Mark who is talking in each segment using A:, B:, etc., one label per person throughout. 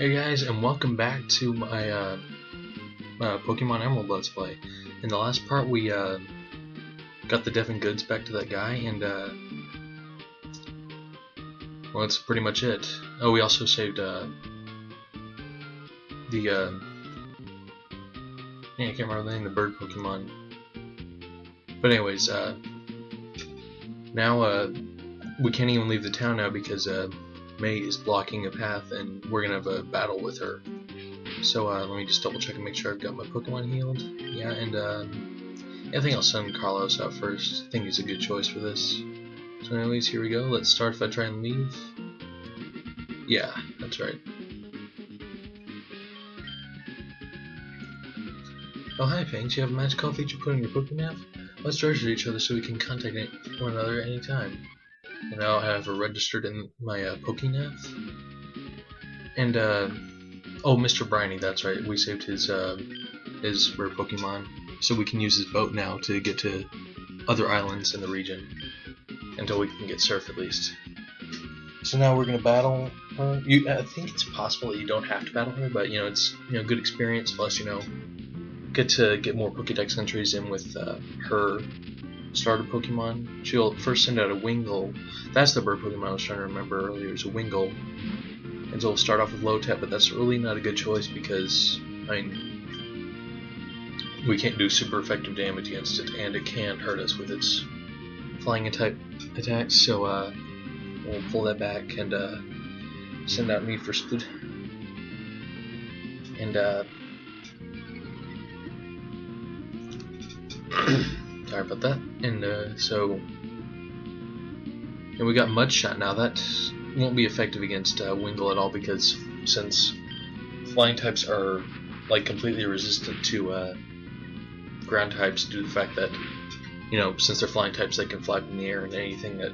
A: Hey guys, and welcome back to my Pokemon Emerald Let's Play. In the last part, we got the Devon goods back to that guy, and well, that's pretty much it. Oh, we also saved yeah, I can't remember the name, the bird Pokemon. But anyways, now we can't even leave the town now because May is blocking a path, and we're gonna have a battle with her. So let me just double check and make sure I've got my Pokemon healed. Yeah, and I think I'll send Carlos out first. I think he's a good choice for this. So anyways, here we go. Let's start if I try and leave. Yeah, that's right. Oh hi Fangs, you have a magical feature put in your Pokemon app? Let's treasure each other so we can contact one another at any time. And now I have her registered in my Pokemon. And oh, Mr Briney, that's right. We saved his rare Pokemon, so we can use his boat now to get to other islands in the region until we can get Surf at least. So now we're gonna battle her. I think it's possible that you don't have to battle her, but it's good experience. Plus, get to get more Pokédex entries in with her starter Pokemon. She'll first send out a Wingull. That's the bird Pokemon I was trying to remember earlier. It's a Wingull. And so we'll start off with low tech, but that's really not a good choice because, we can't do super effective damage against it, and it can hurt us with its flying type attacks, so we'll pull that back and send out Need for Speed. And sorry about that. And so we got Mudshot now. That won't be effective against Wingull at all because since flying types are completely resistant to ground types due to the fact that since they're flying types they can fly up in the air, and anything that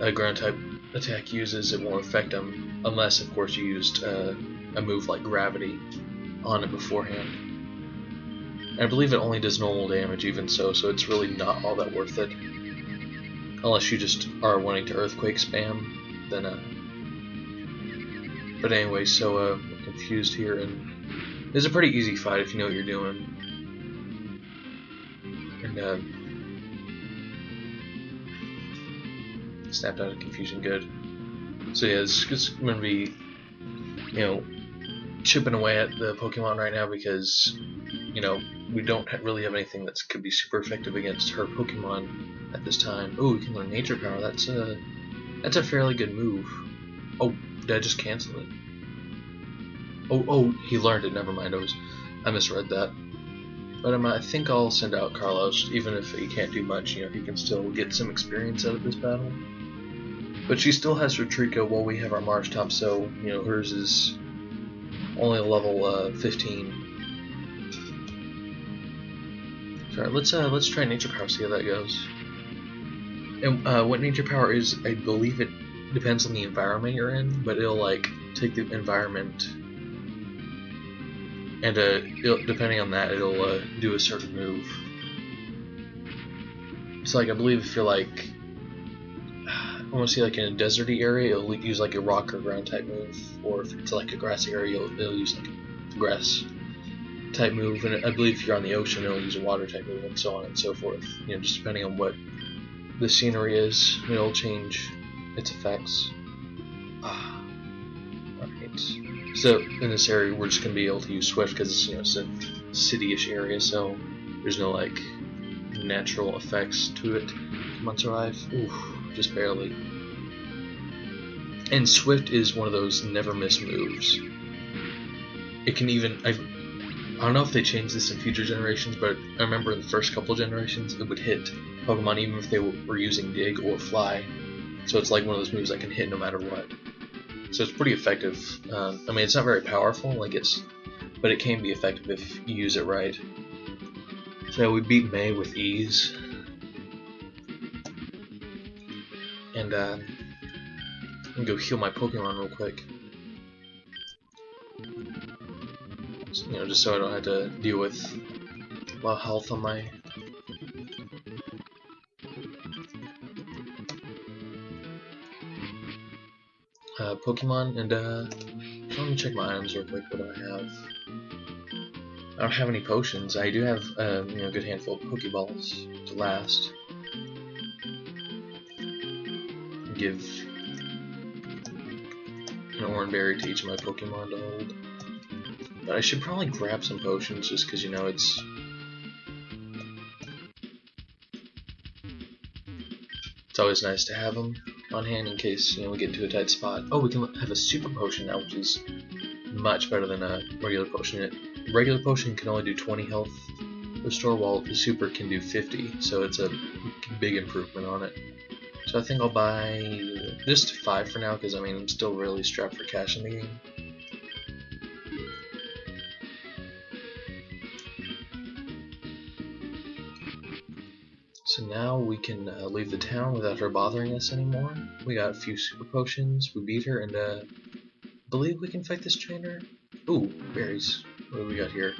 A: a ground type attack uses it won't affect them unless of course you used a move like Gravity on it beforehand. And I believe it only does normal damage even so it's really not all that worth it. Unless you just are wanting to Earthquake spam, then but anyway, so we're confused here, and it's a pretty easy fight if you know what you're doing. And snapped out of confusion, good. So yeah, it's just gonna be chipping away at the Pokemon right now because we don't really have anything that could be super effective against her Pokemon at this time. Oh, we can learn Nature Power. That's a fairly good move. Oh, did I just cancel it? Oh, he learned it. Never mind. I misread that. But I think I'll send out Carlos, even if he can't do much. He can still get some experience out of this battle. But she still has her Trico while we have our Marshtomp, so hers is only a level 15. Sorry, let's try Nature Power, see how that goes. And what Nature Power is, I believe it depends on the environment you're in, but it'll take the environment, and depending on that, it'll do a certain move. So I believe if you're I want to see in a deserty area, it'll use a rock or ground type move, or if it's a grassy area, it'll use a grass type move, and I believe if you're on the ocean, it'll use a water type move, and so on and so forth. Just depending on what the scenery is, it'll change its effects. Alright. So in this area, we're just gonna be able to use Swift because it's a city-ish area, so there's no natural effects to it. Come on, survive. Oof, just barely. And Swift is one of those never miss moves. It can even I don't know if they changed this in future generations, but I remember in the first couple of generations it would hit Pokemon even if they were using Dig or Fly. So it's one of those moves that can hit no matter what. So it's pretty effective. It's not very powerful, but it can be effective if you use it right. So we beat May with ease. And I'm gonna go heal my Pokemon real quick. Just so I don't have to deal with a lot of health on my Pokemon, and Let me check my items real quick. What do I have? I don't have any potions. I do have a good handful of Pokeballs to last. Give an orange berry to each of my Pokemon to hold. But I should probably grab some potions just because it's always nice to have them on hand in case we get into a tight spot. Oh, we can have a super potion now, which is much better than a regular potion. A regular potion can only do 20 health restore, while the super can do 50, so it's a big improvement on it. So I think I'll buy just 5 for now, because I'm still really strapped for cash in the game. So now we can leave the town without her bothering us anymore. We got a few super potions, we beat her, and I believe we can fight this trainer. Ooh, berries. What do we got here?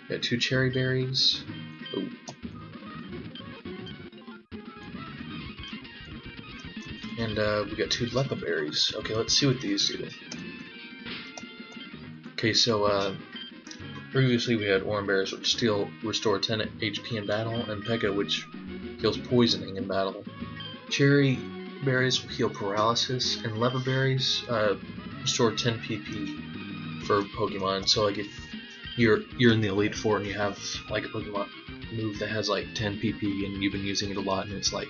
A: We got 2 cherry berries. Ooh. And we got 2 lepa berries. Okay, let's see what these do. Okay, so previously we had orange berries, which restore 10 HP in battle, and PEEKO, which heals poisoning in battle. Cherry berries heal paralysis, and lepa berries restore 10 PP for Pokemon. So like if you're in the Elite Four and you have like a Pokemon move that has like 10 PP and you've been using it a lot and it's like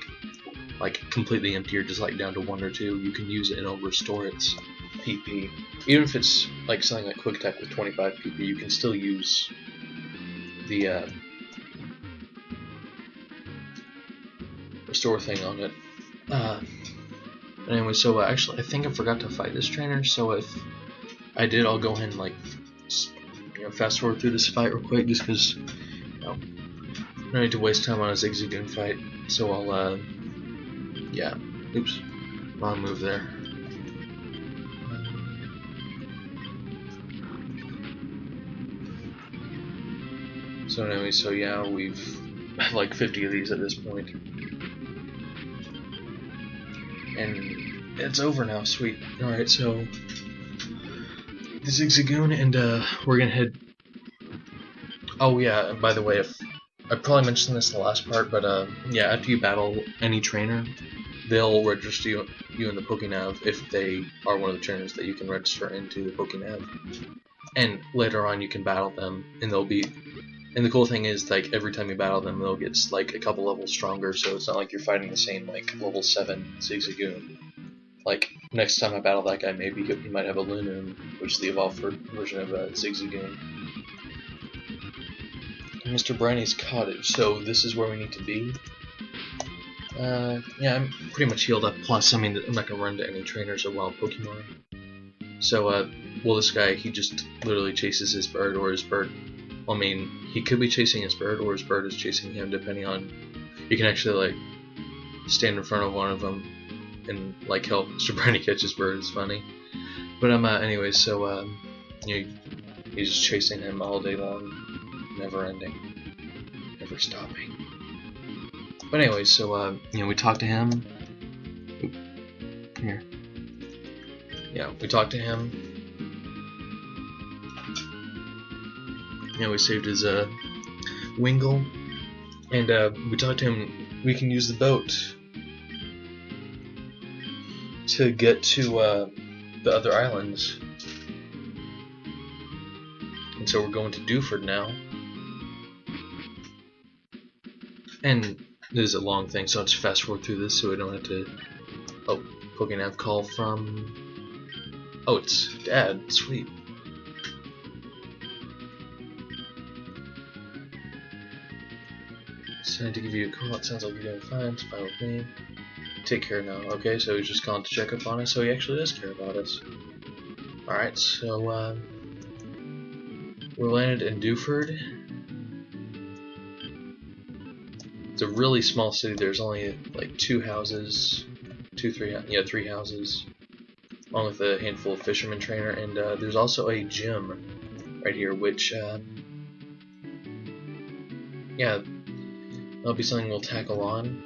A: completely empty or just like down to 1 or 2, you can use it and it'll restore its PP. Even if it's like something like Quick Attack with 25 PP, you can still use the restore thing on it. Anyway, so actually I think I forgot to fight this trainer, so if I did, I'll go ahead and fast forward through this fight real quick, just because I don't need to waste time on a Zigzagoon fight. So I'll yeah, oops, wrong move there. So anyway, so yeah, we've like 50 of these at this point, and it's over now. Sweet. All right, so the Zigzagoon, and we're gonna head. Oh yeah, and by the way, if I probably mentioned this in the last part, but yeah, after you battle any trainer, they'll register you in the Pokénav if they are one of the trainers that you can register into the Pokénav. And later on, you can battle them, and they'll be. And the cool thing is, like, every time you battle them, they'll get like a couple levels stronger. So it's not like you're fighting the same like level 7 Zigzagoon. Like next time I battle that guy, maybe he might have a Lunum, which is the evolved version of Zigzagoon. Mr Briney's cottage. So this is where we need to be. Yeah, I'm pretty much healed up. Plus, I'm not gonna run to any trainers or wild Pokemon. So, well, this guy, he just literally chases his bird, or his bird. Well, he could be chasing his bird, or his bird is chasing him, depending on. You can actually like stand in front of one of them and like help Mr. Briney catch his bird. It's funny. But anyways, so he's just chasing him all day long, never ending, never stopping. But anyways, so we talked to him. Oop, come here. Yeah, we talked to him. We saved his Wingull, and we talked to him. We can use the boat to get to the other islands, and so we're going to Dewford now. And this is a long thing, so I'll just fast forward through this so we don't have to. Oh, Pokénav call from. Oh, it's Dad. Sweet. So I need to give you a call. It sounds like you're doing fine. It's fine with me. Take care now. Okay, so he's just calling to check up on us. So he actually does care about us. Alright, so we're landed in Dewford. It's a really small city. There's only like 3 houses, along with a handful of fisherman trainer, and there's also a gym right here, which yeah, that'll be something we'll tackle on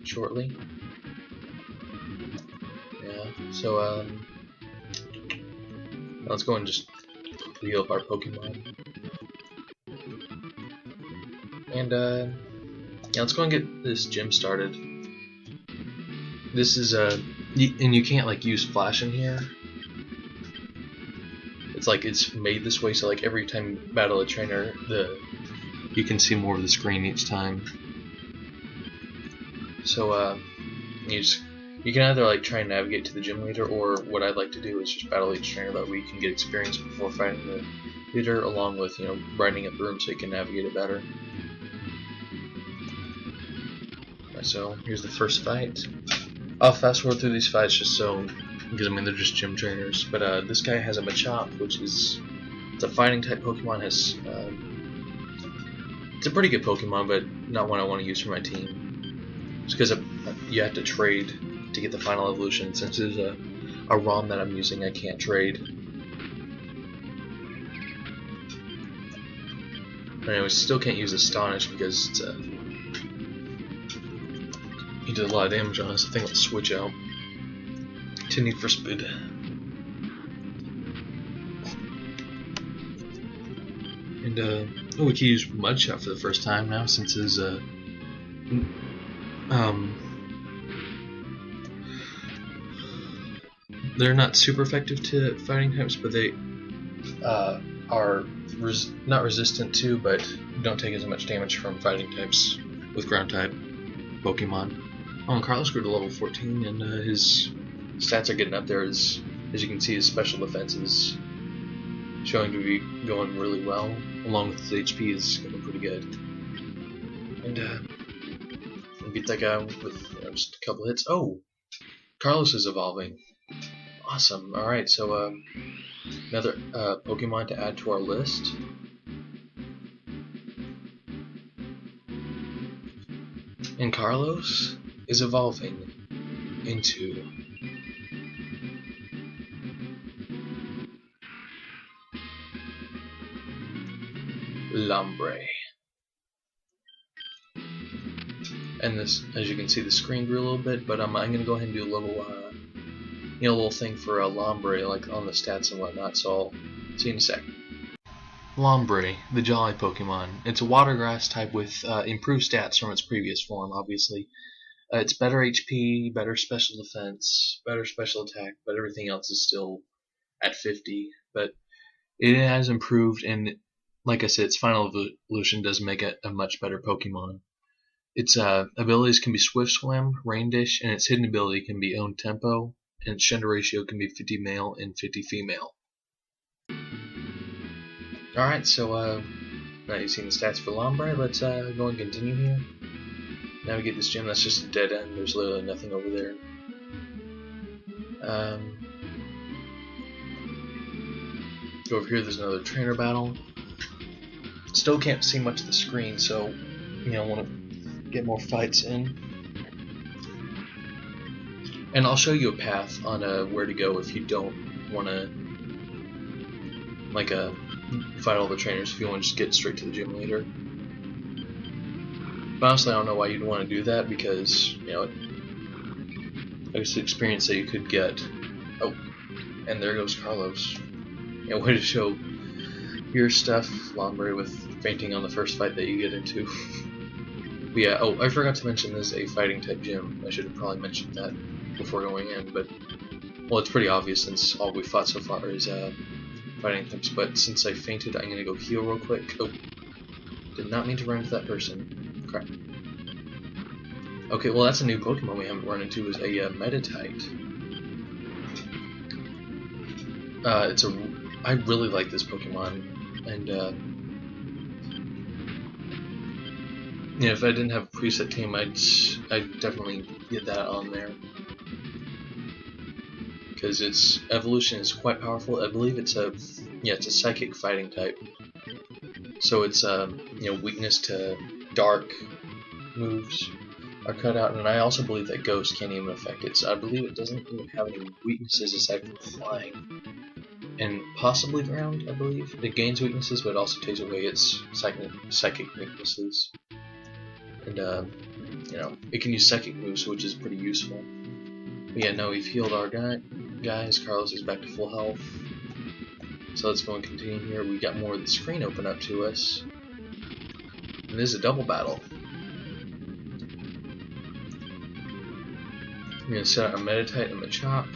A: shortly. Yeah, so Now let's go and just heal up our Pokemon. And yeah, let's go and get this gym started. This is and you can't like use flash in here. It's like it's made this way so like every time you battle a trainer, you can see more of the screen each time. So you can either like try and navigate to the gym leader, or what I'd like to do is just battle each trainer. That way you can get experience before fighting the leader, along with brightening up the room so you can navigate it better. Alright, so here's the first fight. I'll fast forward through these fights just so, because I mean they're just gym trainers. But this guy has a Machop, which is it's a fighting type Pokemon. It's a pretty good Pokemon, but not one I want to use for my team. Just because you have to trade to get the final evolution. Since it's a ROM that I'm using, I can't trade. Anyway, still can't use Astonish because it's he did a lot of damage on us. I think I'll switch out to Need for Speed. And we can use Mudshot for the first time now, since his they're not super effective to fighting types, but they are not resistant to, but don't take as much damage from fighting types with ground type Pokemon. Oh, and Carlos grew to level 14, and his stats are getting up there. As you can see, his special defense is showing to be going really well, along with his HP is going pretty good. And beat that guy with just a couple hits. Oh, Carlos is evolving. Awesome. Alright, so another Pokemon to add to our list. And Carlos is evolving into Lombre. And this, as you can see, the screen grew a little bit, but I'm going to go ahead and do a little little thing for Lombre, like on the stats and whatnot, so I'll see you in a sec. Lombre, the Jolly Pokemon. It's a water grass type with improved stats from its previous form, obviously. It's better HP, better special defense, better special attack, but everything else is still at 50. But it has improved, and like I said, its final evolution does make it a much better Pokemon. Its abilities can be Swift Swim, Rain Dish, and its hidden ability can be Own Tempo, and its gender ratio can be 50 male and 50 female. Alright, so now you've seen the stats for Lombre. Let's go and continue here. Navigate this gym. That's just a dead end. There's literally nothing over there. Go over here. There's another trainer battle. Still can't see much of the screen, so I want to get more fights in. And I'll show you a path on where to go if you don't want to fight all the trainers. If you want to just get straight to the gym leader. But honestly, I don't know why you'd want to do that, because it's an experience that you could get. Oh, and there goes Carlos. Way to show your stuff, Lombre, with fainting on the first fight that you get into. But yeah, oh, I forgot to mention this is a fighting type gym. I should have probably mentioned that before going in, but well, it's pretty obvious since all we fought so far is fighting types. But since I fainted, I'm gonna go heal real quick. Oh, did not mean to run into that person. Crap. Okay, well that's a new Pokemon we haven't run into. Is a Meditite. I really like this Pokemon, and if I didn't have a preset team, I'd definitely get that on there, because its evolution is quite powerful. I believe it's a psychic fighting type, so it's weakness to dark moves are cut out, and I also believe that Ghost can't even affect it. So I believe it doesn't even have any weaknesses aside from flying. And possibly ground, I believe. It gains weaknesses, but it also takes away its psychic weaknesses. And, it can use psychic moves, which is pretty useful. But yeah, no, we've healed our guys. Carlos is back to full health. So let's go and continue here. We got more of the screen open up to us. And this is a double battle. I'm going to set out a Meditite and Machop.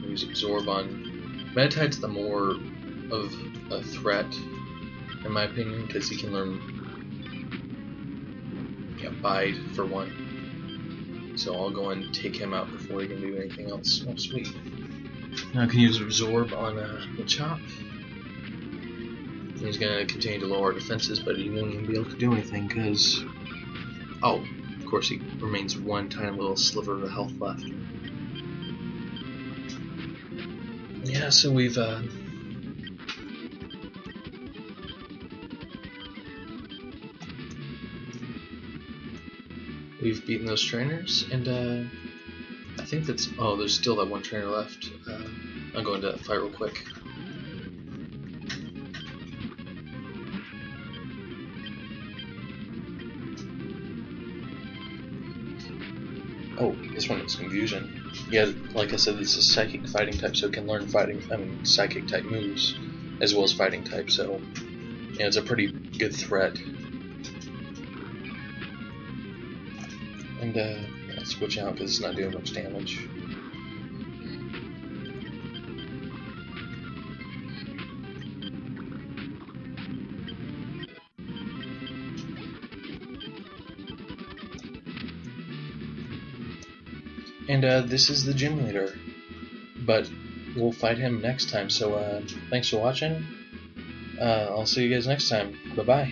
A: Use Absorb on... Meditite's the more of a threat, in my opinion, because he can learn Bide for one. So I'll go and take him out before he can do anything else. Oh, sweet. Now I can use Absorb on Machop. He's going to continue to lower our defenses, but he won't even be able to do anything because... Oh, of course he remains one tiny little sliver of health left. Yeah, so we've beaten those trainers, and I think that's... Oh, there's still that one trainer left. I'll go into that fight real quick. Oh, this one is Confusion. Yeah, like I said, it's a psychic fighting type, so it can learn psychic type moves as well as fighting type. So, yeah, it's a pretty good threat. And I'll switch out because it's not doing much damage. And this is the gym leader, but we'll fight him next time. So thanks for watching. I'll see you guys next time. Bye bye.